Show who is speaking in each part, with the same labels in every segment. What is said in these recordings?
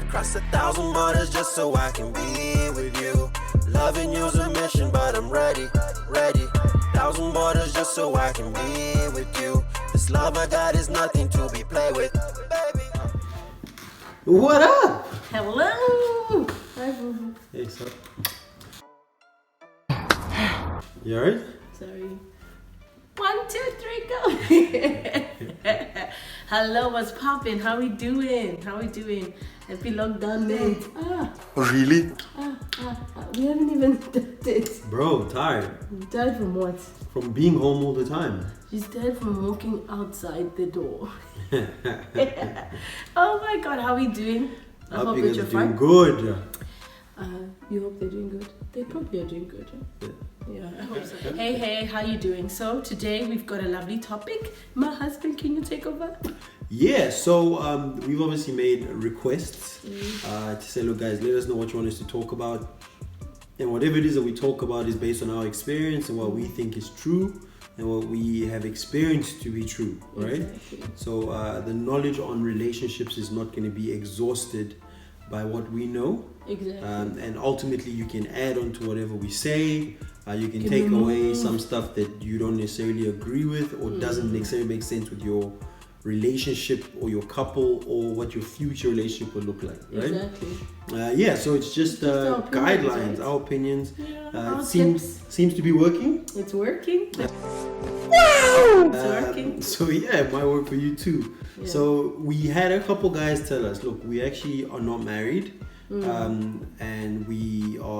Speaker 1: cross 1,000 borders just so I can be with you. Loving you's a mission, but I'm ready. 1,000 borders just so I can be with you. This love I got is nothing to be played with, baby.
Speaker 2: What up?
Speaker 3: Hello. Hi, boo.
Speaker 2: Hey, sup? You alright?
Speaker 3: Sorry. 1, 2, 3, go. Hello, what's poppin'? How we doing? Happy lockdown days.
Speaker 1: Really?
Speaker 3: We haven't even done it.
Speaker 2: Bro, tired.
Speaker 3: Tired from what?
Speaker 2: From being home all the time.
Speaker 3: She's tired from walking outside the door. Oh my god, how we doing? I hope
Speaker 2: you
Speaker 3: that
Speaker 2: guys
Speaker 3: you're
Speaker 2: are doing
Speaker 3: fine.
Speaker 2: good.
Speaker 3: You hope they're doing good? They probably are doing good.
Speaker 2: Yeah.
Speaker 3: Yeah, I hope so. Hey, how you doing? So today we've got a lovely topic. My husband, can you take over?
Speaker 2: Yeah, so we've obviously made requests to say, look guys, let us know what you want us to talk about. And whatever it is that we talk about is based on our experience and what we think is true and what we have experienced to be true, right?
Speaker 3: Exactly.
Speaker 2: So the knowledge on relationships is not going to be exhausted by what we know.
Speaker 3: Exactly.
Speaker 2: And ultimately you can add on to whatever we say. You can take away some stuff that you don't necessarily agree with or doesn't necessarily make sense with your relationship or your couple or what your future relationship will look like, right?
Speaker 3: Exactly.
Speaker 2: So it's just
Speaker 3: our opinions,
Speaker 2: guidelines,
Speaker 3: right?
Speaker 2: our opinions.
Speaker 3: Our
Speaker 2: It seems to be working.
Speaker 3: It's working.
Speaker 2: It's
Speaker 3: working.
Speaker 2: So yeah, it might work for you too.
Speaker 3: Yeah.
Speaker 2: So we had a couple guys tell us, look, we actually are not married. And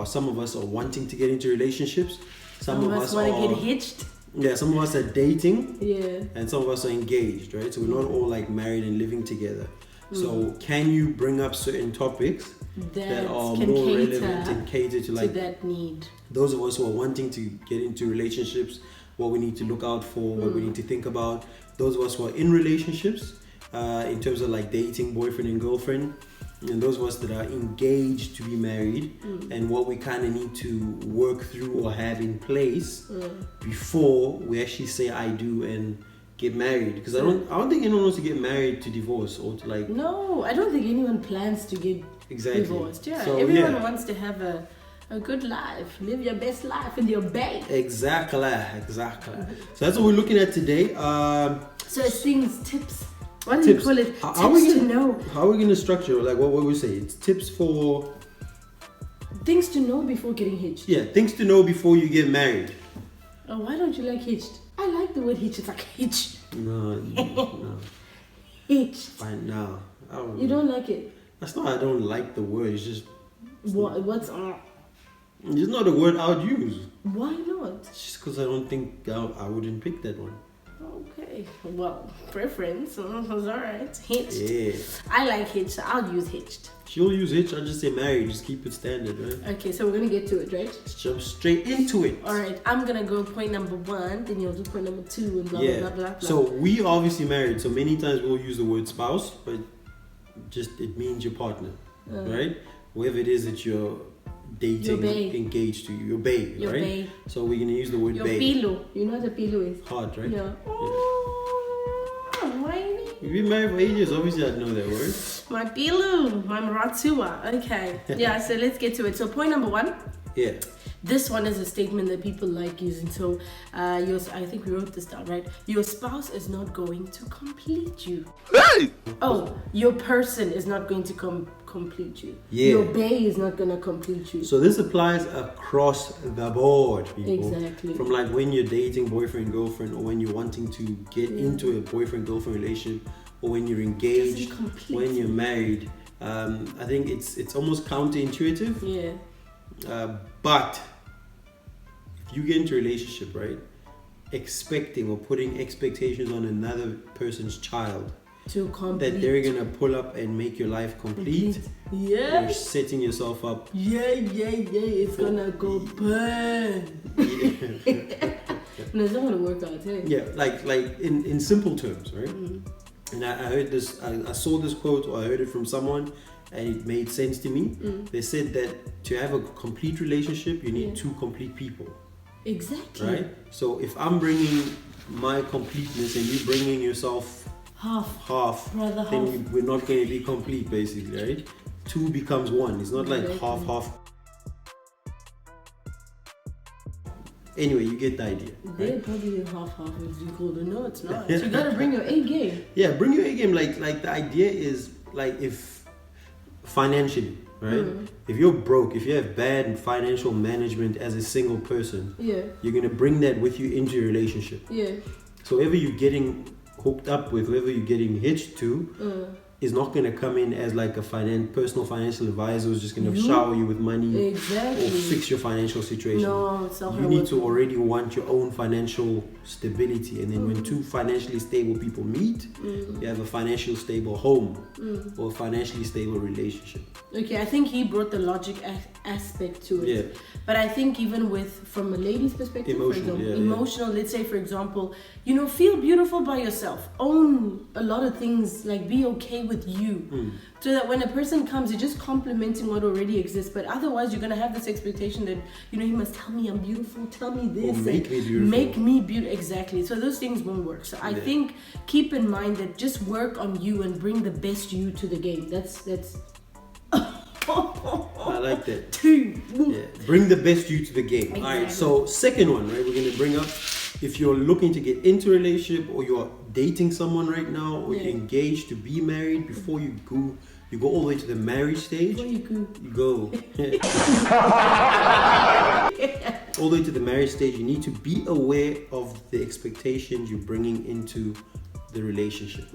Speaker 2: some of us are wanting to get into relationships. Some of us
Speaker 3: want
Speaker 2: are
Speaker 3: to get hitched.
Speaker 2: Yeah, some of us are dating.
Speaker 3: Yeah.
Speaker 2: And some of us are engaged, right? So we're not all like married and living together. So can you bring up certain topics that are
Speaker 3: can
Speaker 2: more
Speaker 3: cater
Speaker 2: relevant and cater to like
Speaker 3: that need?
Speaker 2: those of us who are wanting to get into relationships, what we need to look out for, what we need to think about. Those of us who are in relationships, in terms of like dating, boyfriend and girlfriend, and those of us that are engaged to be married, and what we kind of need to work through or have in place before we actually say I do and get married. Because I don't think anyone wants to get married to divorce or to like.
Speaker 3: No, I don't think anyone plans to get divorced. Yeah,
Speaker 2: So,
Speaker 3: everyone wants to have a good life, live your best life with your babe.
Speaker 2: Exactly. So that's what we're looking at today.
Speaker 3: So it's tips. What do you call it? Tips to know.
Speaker 2: How are we going to structure? Like what we say? It's tips for
Speaker 3: things to know before getting hitched.
Speaker 2: Yeah, things to know before you get married.
Speaker 3: Oh, why don't you like hitched? I like the word hitched. It's like hitch.
Speaker 2: No.
Speaker 3: Hitched.
Speaker 2: Fine, no.
Speaker 3: You don't like it?
Speaker 2: That's not. I don't like the word. It's just.
Speaker 3: What's
Speaker 2: It's not a word I would use.
Speaker 3: Why not?
Speaker 2: Just because I don't think I wouldn't pick that one.
Speaker 3: Okay, well, preference. It's alright. Hitched.
Speaker 2: Yeah.
Speaker 3: I like hitched. I'll use hitched.
Speaker 2: She'll use hitch. I'll just say married. Just keep it standard, right?
Speaker 3: Okay, so we're gonna get to it, right?
Speaker 2: Just jump straight into it.
Speaker 3: Alright, I'm gonna go point number 1, then you'll do point number 2, and blah, blah, blah, blah, blah.
Speaker 2: So we obviously married. So many times we'll use the word spouse, but just it means your partner, right? Whoever it is that you're dating, engaged to, your babe, right?
Speaker 3: Babe.
Speaker 2: So we're gonna use the word
Speaker 3: your
Speaker 2: babe.
Speaker 3: pillow. You know what a pillow is?
Speaker 2: Hard, right?
Speaker 3: Yeah. Oh, whiny.
Speaker 2: You've been married for ages. Obviously, I'd know that word.
Speaker 3: My pillow. My maratua. Okay. Yeah. So let's get to it. So point number 1.
Speaker 2: Yeah.
Speaker 3: This one is a statement that people like using. So, I think we wrote this down, right? Your spouse is not going to complete you.
Speaker 1: Hey!
Speaker 3: Oh, your person is not going to complete you.
Speaker 2: Yeah.
Speaker 3: Your bae is not going to complete you.
Speaker 2: So this applies across the board, people.
Speaker 3: Exactly.
Speaker 2: From like when you're dating boyfriend, girlfriend, or when you're wanting to get into a boyfriend, girlfriend relationship, or when you're engaged, when you're married. I think it's almost counterintuitive.
Speaker 3: Yeah.
Speaker 2: But if you get into a relationship, right, expecting or putting expectations on another person's child
Speaker 3: To complete.
Speaker 2: that they're gonna pull up and make your life complete.
Speaker 3: Yeah.
Speaker 2: You're setting yourself up.
Speaker 3: Yeah. It's gonna go burn. No, it's not gonna work out, hey?
Speaker 2: Yeah, like in simple terms, right? And I heard this, I saw this quote, or I heard it from someone, and it made sense to me. They said that to have a complete relationship, you need 2 complete people.
Speaker 3: Exactly.
Speaker 2: Right? So if I'm bringing my completeness and you bringing yourself
Speaker 3: half,
Speaker 2: then we're not going to be complete, basically, right? two becomes one. It's not like
Speaker 3: Exactly.
Speaker 2: half. Anyway, you get the idea.
Speaker 3: They're
Speaker 2: Right?
Speaker 3: probably half if you call it. No, it's not. You gotta bring your A game.
Speaker 2: Yeah, bring your A game. Like the idea is like if financially, right? If you're broke, if you have bad financial management as a single person,
Speaker 3: Yeah,
Speaker 2: you're gonna bring that with you into your relationship.
Speaker 3: yeah.
Speaker 2: So whoever you're getting hooked up with, whoever you're getting hitched to, is not gonna come in as like a personal financial advisor who's just gonna shower you with money
Speaker 3: Exactly.
Speaker 2: or fix your financial situation.
Speaker 3: No, it's not
Speaker 2: You
Speaker 3: how it
Speaker 2: need
Speaker 3: works.
Speaker 2: to already want your own financial stability, and then when two financially stable people meet, you have a financially stable home or a financially stable relationship.
Speaker 3: Okay, I think he brought the logic aspect to it.
Speaker 2: Yeah.
Speaker 3: But I think even from a lady's perspective,
Speaker 2: Emotional,
Speaker 3: for example,
Speaker 2: yeah.
Speaker 3: emotional, let's say for example, feel beautiful by yourself. Own a lot of things, like be okay with you. So that when a person comes, you're just complimenting what already exists. But otherwise you're gonna have this expectation that, he must tell me I'm beautiful, tell me this.
Speaker 2: Or make me beautiful.
Speaker 3: Make me beautiful, exactly. So those things won't work. So I think keep in mind that just work on you and bring the best you to the game. That's
Speaker 2: I like that.
Speaker 3: two.
Speaker 2: Yeah. Bring the best you to the game.
Speaker 3: Exactly.
Speaker 2: All right. So second one, right? We're gonna bring up if you're looking to get into a relationship or you're dating someone right now or you're engaged to be married. Before you go all the way to the marriage stage.
Speaker 3: Before you go.
Speaker 2: You go all the way to the marriage stage. You need to be aware of the expectations you're bringing into the relationship,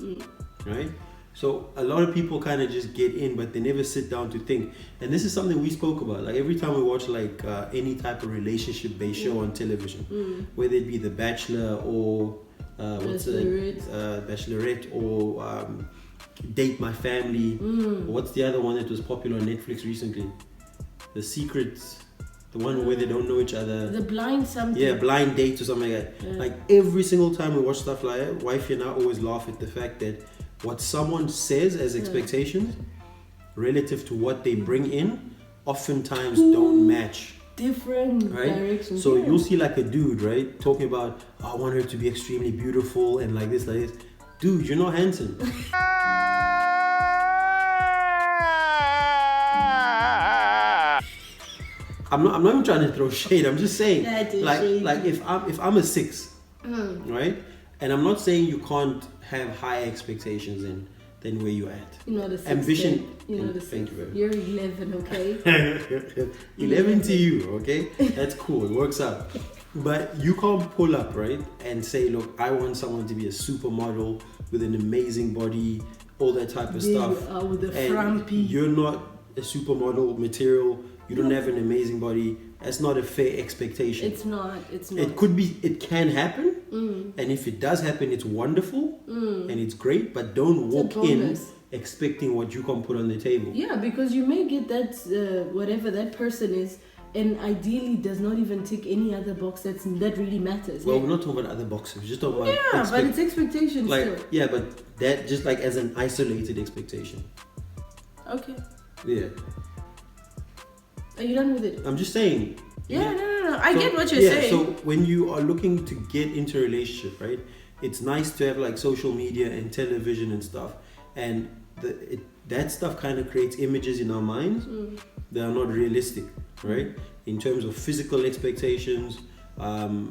Speaker 2: right? So a lot of people kind of just get in, but they never sit down to think. And this is something we spoke about. Like every time we watch like any type of relationship-based show on television, whether it be The Bachelor or Bachelorette or Date My Family, or what's the other one that was popular on Netflix recently? The Secrets, the one where they don't know each other.
Speaker 3: The blind something.
Speaker 2: Yeah, blind dates or something like that. Like every single time we watch stuff like that, wifey and I always laugh at the fact that what someone says as expectations relative to what they bring in oftentimes don't match.
Speaker 3: Different
Speaker 2: Right?
Speaker 3: directions.
Speaker 2: So
Speaker 3: yeah.
Speaker 2: you'll see like a dude, right, talking about, I want her to be extremely beautiful and like this. Dude, you're not handsome. I'm not even trying to throw shade. I'm just saying,
Speaker 3: That is
Speaker 2: like
Speaker 3: shady.
Speaker 2: if I'm a 6, right, and I'm not saying you can't have higher expectations than where you're at.
Speaker 3: You're not a 6.
Speaker 2: Ambition.
Speaker 3: You're not a
Speaker 2: Thank
Speaker 3: 6.
Speaker 2: you very much.
Speaker 3: You're 11, okay?
Speaker 2: 11 to you, okay? That's cool. It works out. But you can't pull up, right, and say, look, I want someone to be a supermodel with an amazing body, all that type of
Speaker 3: There
Speaker 2: stuff.
Speaker 3: you are with the
Speaker 2: And
Speaker 3: frumpy.
Speaker 2: you're not a supermodel material. You don't have an amazing body. That's not a fair expectation.
Speaker 3: It's not.
Speaker 2: It can happen, and if it does happen, it's wonderful and it's great. But don't walk in
Speaker 3: bonus.
Speaker 2: expecting what you can put on the table.
Speaker 3: Yeah, because you may get that, whatever that person is, and ideally does not even tick any other box that really matters.
Speaker 2: Well,
Speaker 3: yeah?
Speaker 2: we're not talking about other boxes. We're just talking about
Speaker 3: But it's expectations
Speaker 2: like
Speaker 3: still.
Speaker 2: yeah, but that just like as an isolated expectation.
Speaker 3: Okay.
Speaker 2: Yeah,
Speaker 3: Are you done with it?
Speaker 2: I'm just saying.
Speaker 3: Yeah, no. I
Speaker 2: So,
Speaker 3: get what you're saying.
Speaker 2: So when you are looking to get into a relationship, right, it's nice to have like social media and television and stuff, and that stuff kind of creates images in our minds that are not realistic, right? In terms of physical expectations,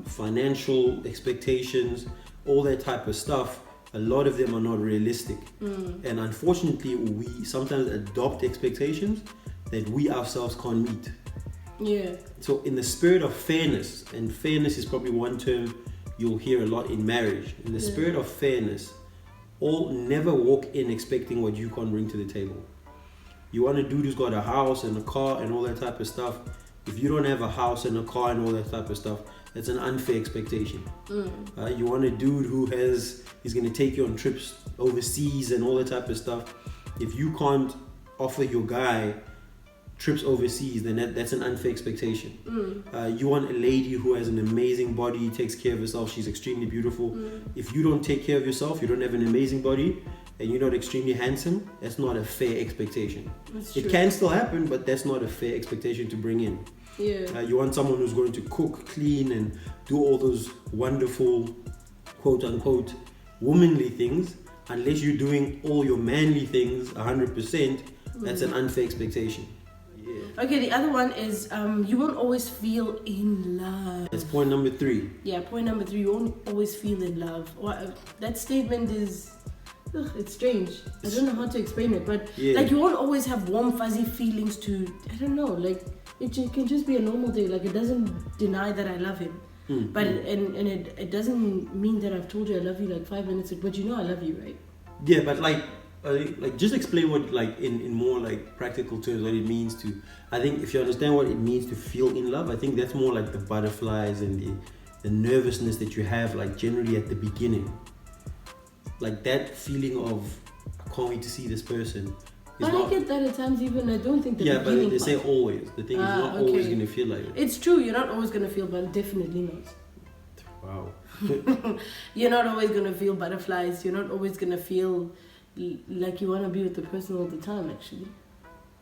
Speaker 2: financial expectations, all that type of stuff. A lot of them are not realistic, and unfortunately, we sometimes adopt expectations that we ourselves can't meet.
Speaker 3: Yeah.
Speaker 2: So in the spirit of fairness, and fairness is probably one term you'll hear a lot in marriage. In the spirit of fairness, never walk in expecting what you can't bring to the table. You want a dude who's got a house and a car and all that type of stuff. If you don't have a house and a car and all that type of stuff, that's an unfair expectation. You want a dude who he's going to take you on trips overseas and all that type of stuff. If you can't offer your guy trips overseas, then that's an unfair expectation. You want a lady who has an amazing body, takes care of herself, she's extremely beautiful. If you don't take care of yourself, you don't have an amazing body, and you're not extremely handsome, that's not a fair expectation. It can still happen, but that's not a fair expectation to bring in.
Speaker 3: Yeah.
Speaker 2: You want someone who's going to cook, clean, and do all those wonderful, quote unquote, womanly things. Unless you're doing all your manly things 100%, That's an unfair expectation. Yeah.
Speaker 3: Okay, the other one is you won't always feel in love.
Speaker 2: That's point number 3.
Speaker 3: Yeah, point number 3, you won't always feel in love. That statement is, it's strange. I don't know how to explain it, but like you won't always have warm, fuzzy feelings to, I don't know, like it can just be a normal day. Like it doesn't deny that I love him. But it doesn't mean that I've told you I love you like 5 minutes ago, but you know I love you, right?
Speaker 2: Yeah, but like just explain what, like in more like practical terms, what it means to. I think if you understand what it means to feel in love, I think that's more like the butterflies and the nervousness that you have, like generally at the beginning. Like that feeling of I can't wait to see this person.
Speaker 3: But I get that at times even I don't think the
Speaker 2: beginning. Yeah, but they say
Speaker 3: part.
Speaker 2: always. The thing is not always going to feel like it.
Speaker 3: It's true, you're not always going to feel, but definitely not.
Speaker 2: Wow.
Speaker 3: You're not always going to feel butterflies. You're not always going to feel like you want to be with the person all the time, actually.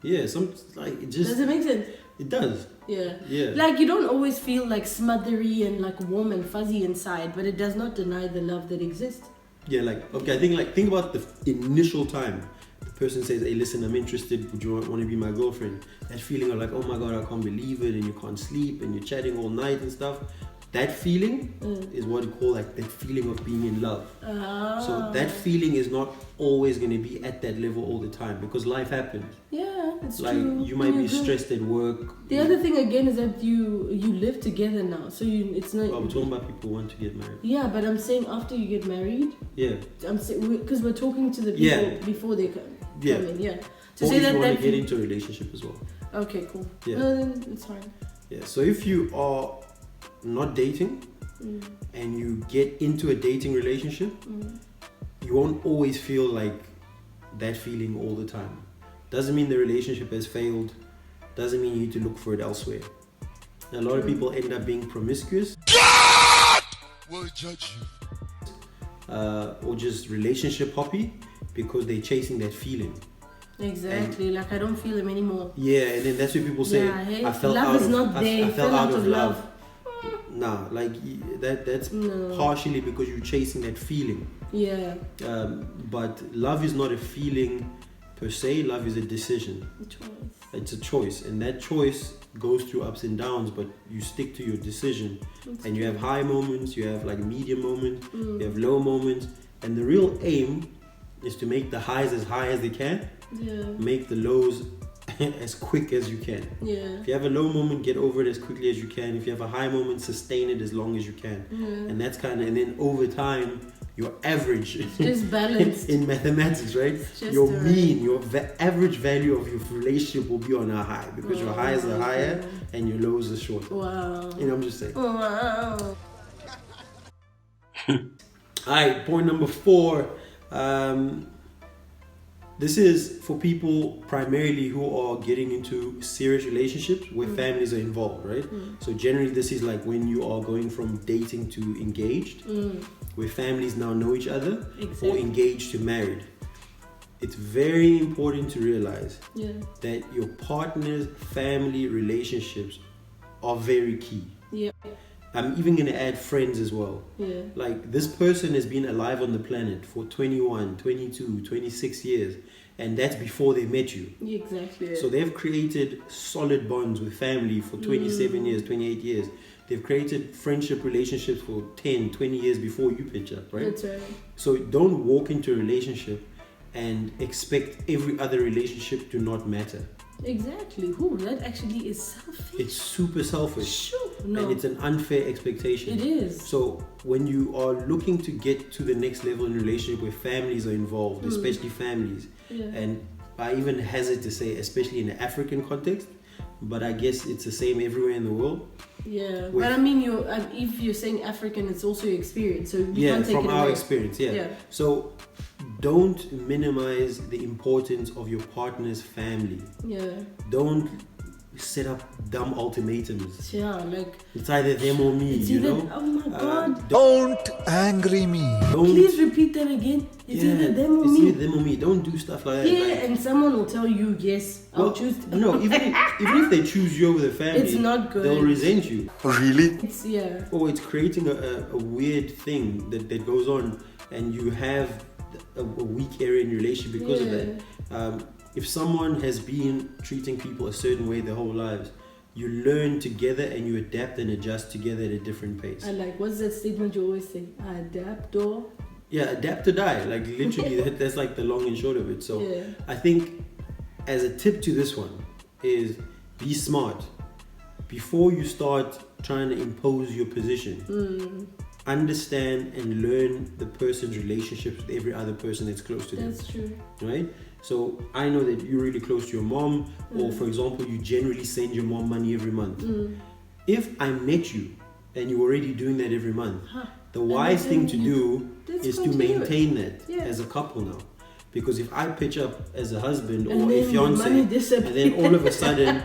Speaker 2: Yeah, it just...
Speaker 3: Does it make sense?
Speaker 2: It does.
Speaker 3: Yeah.
Speaker 2: Yeah.
Speaker 3: Like you don't always feel like smothery and like warm and fuzzy inside, but it does not deny the love that exists.
Speaker 2: Yeah, like, okay, I think think about the initial time the person says, hey, listen, I'm interested, would you want to be my girlfriend? That feeling of like, oh my God, I can't believe it, and you can't sleep, and you're chatting all night and stuff. That feeling is what you call like that feeling of being in love. So that feeling is not always going to be at that level all the time because life happens.
Speaker 3: Yeah, it's
Speaker 2: like,
Speaker 3: true.
Speaker 2: You might be stressed at work.
Speaker 3: The other thing again is that you live together now, so it's not.
Speaker 2: Oh, we're talking about people who want to get married.
Speaker 3: Yeah, but I'm saying after you get married.
Speaker 2: Yeah.
Speaker 3: I'm saying because we're talking to the people before they come in. Yeah. To
Speaker 2: or
Speaker 3: say
Speaker 2: if
Speaker 3: that
Speaker 2: you want to get into a relationship as well.
Speaker 3: Okay, cool.
Speaker 2: Yeah.
Speaker 3: No, then it's fine.
Speaker 2: Yeah. So if you are not dating and you get into a dating relationship, you won't always feel like that feeling all the time. Doesn't mean the relationship has failed. Doesn't mean you need to look for it elsewhere. A lot of people end up being promiscuous.
Speaker 4: God will judge you.
Speaker 2: Or just relationship hoppy because they're chasing that feeling.
Speaker 3: Exactly, like I don't feel him anymore.
Speaker 2: Yeah, and then that's what people say.
Speaker 3: I fell out of love.
Speaker 2: Nah, like that's partially because you're chasing that feeling.
Speaker 3: Yeah.
Speaker 2: But love is not a feeling per se. Love is a decision.
Speaker 3: A choice.
Speaker 2: It's a choice, and that choice goes through ups and downs. But you stick to your decision, and you have high moments. You have like medium moments. You have low moments, and the real aim is to make the highs as high as they can.
Speaker 3: Yeah.
Speaker 2: Make the lows as quick as you can.
Speaker 3: Yeah.
Speaker 2: If you have a low moment, get over it as quickly as you can. If you have a high moment, sustain it as long as you can.
Speaker 3: Yeah.
Speaker 2: And that's and then over time, your average
Speaker 3: it's just balanced
Speaker 2: in mathematics, right? Your mean, your average value of your relationship will be on a high because your highs are higher and your lows are shorter.
Speaker 3: Wow.
Speaker 2: You know, I'm just saying.
Speaker 3: Wow.
Speaker 2: Alright, point number 4. This is for people primarily who are getting into serious relationships where families are involved, right? So generally this is like when you are going from dating to engaged, where families now know each other, or engaged to married. It's very important to realize that your partner's family relationships are very key.
Speaker 3: Yeah.
Speaker 2: I'm even going to add friends as well.
Speaker 3: Yeah.
Speaker 2: Like this person has been alive on the planet for 21, 22, 26 years. And that's before they met you.
Speaker 3: Exactly.
Speaker 2: So they've created solid bonds with family for 27 years, 28 years. They've created friendship relationships for 10, 20 years before you pitch up, right?
Speaker 3: That's right.
Speaker 2: So don't walk into a relationship and expect every other relationship to not matter.
Speaker 3: Exactly. Ooh, that actually is selfish.
Speaker 2: It's super selfish.
Speaker 3: Sure. No.
Speaker 2: And it's an unfair expectation.
Speaker 3: It is.
Speaker 2: So when you are looking to get to the next level in a relationship where families are involved, especially families, and I even hesitate to say, especially in the African context, but I guess it's the same everywhere in the world.
Speaker 3: Yeah, but I mean, if you're saying African, it's also your experience. So you can't take
Speaker 2: from
Speaker 3: it
Speaker 2: our
Speaker 3: away.
Speaker 2: experience, So don't minimize the importance of your partner's family. Yeah. Don't set up dumb ultimatums.
Speaker 3: Yeah, like
Speaker 2: it's either them or me,
Speaker 3: it's
Speaker 2: you
Speaker 3: either,
Speaker 2: know?
Speaker 3: Oh my God.
Speaker 4: Don't angry me.
Speaker 3: Please repeat that again. It's either them or me.
Speaker 2: It's either them or me. Don't do stuff like that.
Speaker 3: Yeah, and someone will tell you, yes, I'll choose.
Speaker 2: No, even if they choose you over the family,
Speaker 3: it's not good.
Speaker 2: They'll resent you.
Speaker 4: Really?
Speaker 2: It's creating a weird thing that goes on, and you have a weak area in your relationship because of that. if someone has been treating people a certain way their whole lives, you learn together and you adapt and adjust together at a different pace.
Speaker 3: I like, what's that statement you always say? Adapt or?
Speaker 2: Yeah, adapt or die. Like literally, that's like the long and short of it. So
Speaker 3: Yeah.
Speaker 2: I think as a tip to this one is be smart. Before you start trying to impose your position, understand and learn the person's relationships with every other person that's close to them.
Speaker 3: That's true.
Speaker 2: Right? So I know that you're really close to your mom, or for example, you generally send your mom money every month. If I met you and you're already doing that every month, the wise thing to do is to maintain that as a couple now. Because if I pitch up as a husband
Speaker 3: And
Speaker 2: or a
Speaker 3: then the
Speaker 2: fiance,
Speaker 3: money
Speaker 2: and
Speaker 3: disappears.
Speaker 2: then all of a sudden,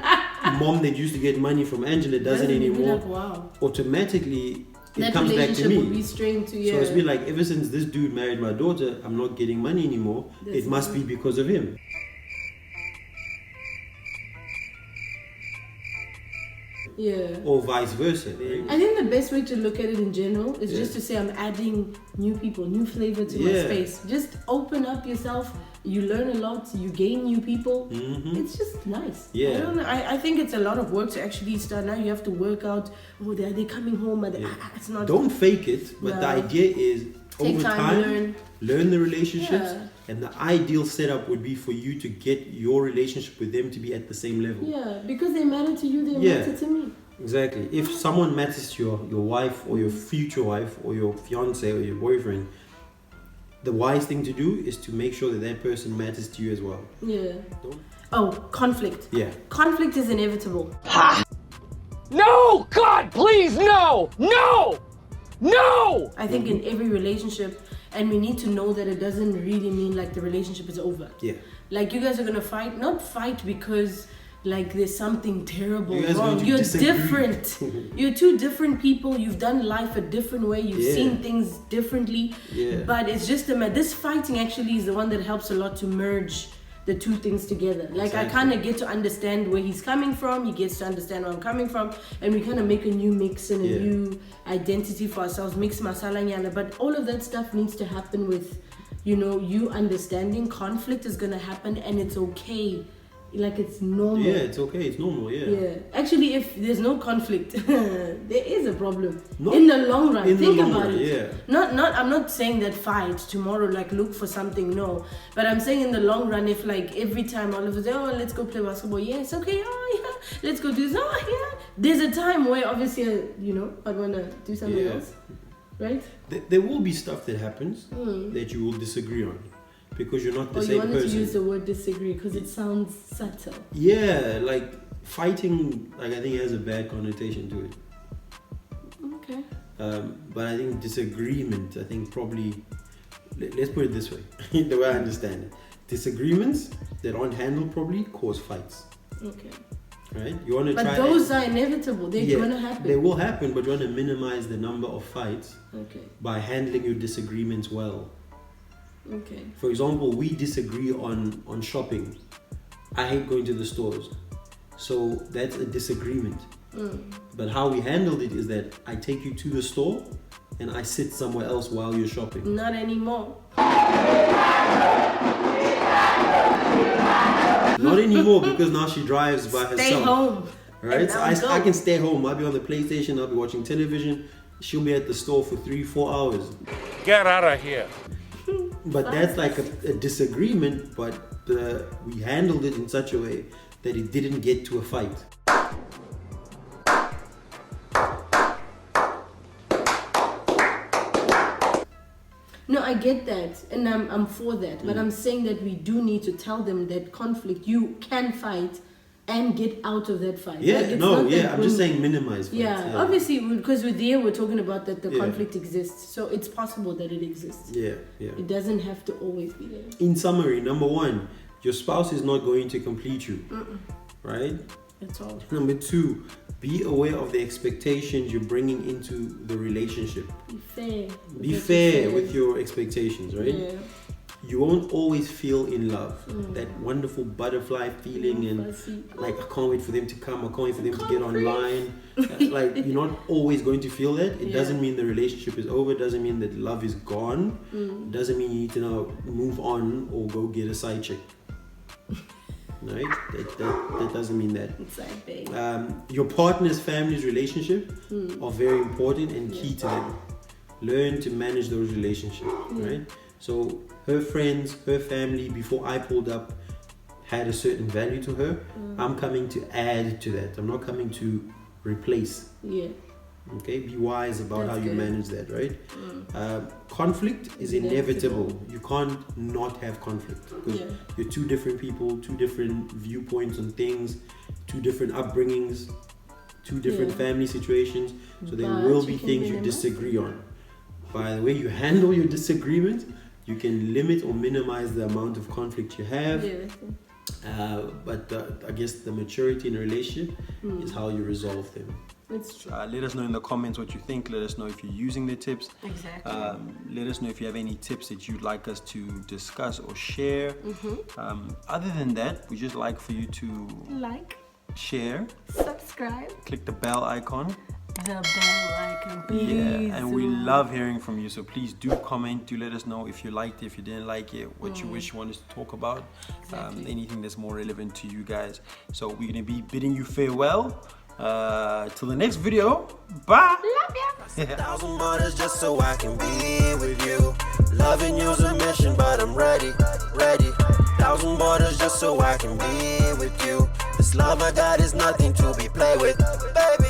Speaker 2: mom that used to get money from Angela doesn't
Speaker 3: You'd be
Speaker 2: anymore,
Speaker 3: like, wow.
Speaker 2: automatically it
Speaker 3: That
Speaker 2: comes back to
Speaker 3: relationship will
Speaker 2: me.
Speaker 3: be strained to
Speaker 2: So it's been like, ever since this dude married my daughter, I'm not getting money anymore.
Speaker 3: That's
Speaker 2: It must be because of him.
Speaker 3: Yeah.
Speaker 2: Or vice versa, right?
Speaker 3: I think the best way to look at it in general is just to say I'm adding new people, new flavor to my
Speaker 2: Yeah.
Speaker 3: space. Just open up yourself. You learn a lot. You gain new people. It's just nice.
Speaker 2: Yeah.
Speaker 3: I don't know. I think it's a lot of work to actually start. Now you have to work out. Oh, are they coming home? Are they, it's not.
Speaker 2: Don't fake it, but the
Speaker 3: No.
Speaker 2: idea is
Speaker 3: Take
Speaker 2: over
Speaker 3: time,
Speaker 2: time, learn the relationships,
Speaker 3: Yeah.
Speaker 2: and the ideal setup would be for you to get your relationship with them to be at the same level.
Speaker 3: Yeah, because they matter to you. They
Speaker 2: Yeah.
Speaker 3: matter to me.
Speaker 2: Exactly. If someone matters to your wife or your future wife or your fiance or your boyfriend, the wise thing to do is to make sure that that person matters to you as well.
Speaker 3: Yeah.
Speaker 2: Don't-
Speaker 3: Oh, conflict.
Speaker 2: Yeah.
Speaker 3: Conflict is inevitable.
Speaker 5: No! God, please, no! No! No!
Speaker 3: I think in every relationship, and we need to know that it doesn't really mean like the relationship is over.
Speaker 2: Yeah.
Speaker 3: Like you guys are gonna fight, not fight because like there's something terrible
Speaker 2: You guys are
Speaker 3: wrong.
Speaker 2: going to
Speaker 3: You're
Speaker 2: disagree.
Speaker 3: different. You're two different people. You've done life a different way. You've
Speaker 2: Yeah.
Speaker 3: seen things differently.
Speaker 2: Yeah.
Speaker 3: But it's just this fighting actually is the one that helps a lot to merge the two things together. Like I
Speaker 2: Exactly.
Speaker 3: kind of get to understand where he's coming from. He gets to understand where I'm coming from, and we kind of make a new mix and a
Speaker 2: Yeah.
Speaker 3: new identity for ourselves. Mix masala nyana. But all of that stuff needs to happen with, you understanding. Conflict is gonna happen, and it's okay. Like it's normal.
Speaker 2: Yeah, it's okay. It's normal. Yeah.
Speaker 3: Yeah. Actually, if there's no conflict, there is a problem.
Speaker 2: Not
Speaker 3: in the long run,
Speaker 2: in the
Speaker 3: think
Speaker 2: long
Speaker 3: about
Speaker 2: run,
Speaker 3: it.
Speaker 2: yeah.
Speaker 3: Not. I'm not saying that fight tomorrow. Like look for something. No. But I'm saying in the long run, if like every time all of us, oh, let's go play basketball. Yes. Okay. Oh yeah. Let's go do this. Oh yeah. There's a time where obviously, I'd wanna do something
Speaker 2: Yeah.
Speaker 3: else. Right.
Speaker 2: There will be stuff that happens that you will disagree on because you're not the
Speaker 3: Or you
Speaker 2: same
Speaker 3: wanted
Speaker 2: person.
Speaker 3: to use the word disagree because it sounds subtle.
Speaker 2: Yeah, like fighting, like I think has a bad connotation to it.
Speaker 3: Okay.
Speaker 2: But I think disagreement, I think probably, let's put it this way, the way I understand it. Disagreements that aren't handled properly cause fights,
Speaker 3: Okay.
Speaker 2: right? You want to
Speaker 3: But
Speaker 2: try
Speaker 3: those are inevitable. They're gonna happen.
Speaker 2: They will happen, but you want to minimize the number of fights
Speaker 3: Okay.
Speaker 2: by handling your disagreements well.
Speaker 3: Okay.
Speaker 2: For example, we disagree on shopping. I hate going to the stores. So that's a disagreement. But how we handled it is that I take you to the store and I sit somewhere else while you're shopping.
Speaker 3: Not anymore.
Speaker 2: Not anymore because now she drives by herself.
Speaker 3: Stay home.
Speaker 2: Right?
Speaker 3: And
Speaker 2: So
Speaker 3: I'll go.
Speaker 2: I can stay home. I'll be on the PlayStation, I'll be watching television. She'll be at the store for 3-4 hours.
Speaker 5: Get out of here.
Speaker 2: But that's like a disagreement, but we handled it in such a way that it didn't get to a fight.
Speaker 3: No, I get that, and I'm for that. But I'm saying that we do need to tell them that conflict, you can fight and get out of that fight.
Speaker 2: Yeah,
Speaker 3: Like, it's
Speaker 2: no,
Speaker 3: not that
Speaker 2: yeah, I'm just
Speaker 3: when-
Speaker 2: saying minimize fights.
Speaker 3: Yeah, obviously, because with there we're talking about that the
Speaker 2: Yeah.
Speaker 3: conflict exists, so it's possible that it exists.
Speaker 2: Yeah, yeah.
Speaker 3: It doesn't have to always be there.
Speaker 2: In summary, number one, your spouse is not going to complete you, right?
Speaker 3: That's all.
Speaker 2: Number two, be aware of the expectations you're bringing into the relationship.
Speaker 3: Be fair.
Speaker 2: Be fair with your expectations, right?
Speaker 3: Yeah.
Speaker 2: You won't always feel in love. That wonderful butterfly feeling and
Speaker 3: Fuzzy.
Speaker 2: like I can't wait for them to come, I can't wait for them to get
Speaker 3: Can't breathe.
Speaker 2: online. Like you're not always going to feel that. It
Speaker 3: Yeah.
Speaker 2: doesn't mean the relationship is over, it doesn't mean that love is gone. It doesn't mean you need to now move on or go get a side chick. right? That doesn't mean that.
Speaker 3: It's like, babe.
Speaker 2: Your partner's family's relationship are very important and key to them. Learn to manage those relationships, right? So her friends, her family, before I pulled up, had a certain value to her. I'm coming to add to that. I'm not coming to replace.
Speaker 3: Yeah.
Speaker 2: Okay, be wise about
Speaker 3: That's
Speaker 2: how you
Speaker 3: good.
Speaker 2: manage that, right? Conflict is inevitable. You can't not have conflict because you're two different people, two different viewpoints on things, two different upbringings, two different family situations. So there
Speaker 3: But
Speaker 2: will
Speaker 3: you
Speaker 2: be
Speaker 3: can
Speaker 2: things you
Speaker 3: minimize
Speaker 2: disagree on. By the way you handle your disagreement, you can limit or minimize the amount of conflict you have.
Speaker 3: Yeah, that's it.
Speaker 2: But I guess the maturity in a relationship is how you resolve them.
Speaker 3: It's true.
Speaker 2: Let us know in the comments what you think. Let us know if you're using the tips.
Speaker 3: Exactly.
Speaker 2: Let us know if you have any tips that you'd like us to discuss or share. Other than that, we just like for you to
Speaker 3: Like,
Speaker 2: share,
Speaker 3: subscribe,
Speaker 2: click the bell icon.
Speaker 3: the bell icon, please.
Speaker 2: Yeah, and we love hearing from you. So please do comment. Do let us know if you liked it, if you didn't like it, what you wish you wanted to talk about, anything that's more relevant to you guys. So we're gonna be bidding you farewell. Till the next video. Bye.
Speaker 3: Love ya.
Speaker 1: 1,000 borders just so I can be with you. Loving you's a mission, but I'm ready. 1,000 borders just so I can be with you. This love I got is nothing to be played with, baby.